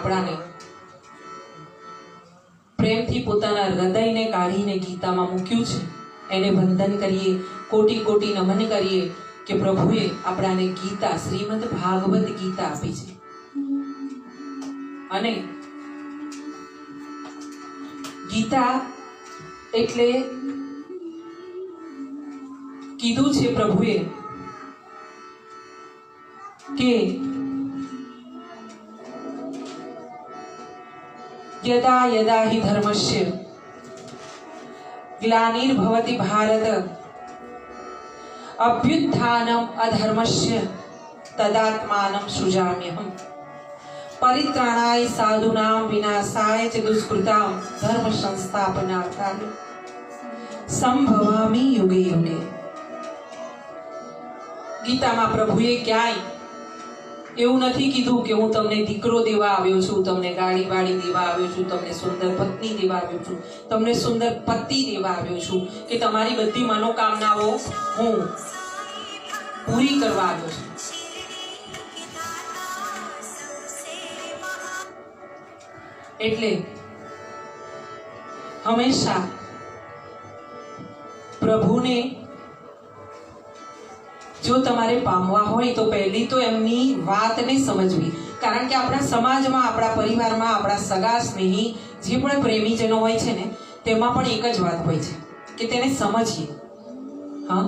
આપણાને પ્રેમથી પોતાના હૃદયને કાઢીને ગીતામાં મૂક્યું છે, એને વંદન કરીએ, કોટી કોટી નમન કરીએ કે પ્રભુએ આપણાને ગીતા, શ્રીમદ ભાગવત ગીતા આપી છે. અને ગીતા એટલે કીધું છે પ્રભુએ કે યદા યદા હિ ધર્મસ્ય ગ્લાનિર્ભવતિ ભારત અભ્યુત્થાનમ અધર્મસ્ય તદાત્માનમ સૃજામ્યહમ પરિત્રાણાય સાધુનામ વિનાશાય ચ દુષ્કૃતામ ધર્મ સંસ્થાપનાર્થાય સંભવામિ યુગે યુગે. ગીતામાં પ્રભુએ ક્યાંય એવું નથી કીધું કે હું તમને દીકરો દેવા આવ્યો છું, તમને ગાડી વાડી દેવા આવ્યો છું, તમને સુંદર પત્ની દેવા આવ્યો છું, તમને સુંદર પતિ દેવા આવ્યો છું, કે તમારી બધી મનોકામનાઓ હું પૂરી કરવા આવ્યો છું. એટલે હંમેશા પ્રભુને જો તમારે પામવા હોય તો પહેલી તો એમની વાતને સમજવી. કારણ કે આપણા સમાજમાં, આપણા પરિવારમાં, આપણા સગા સ્નેહી જે પણ પ્રેમીજનો હોય છે ને, તેમાં પણ એક જ વાત હોય છે કે તેને સમજીએ. હા,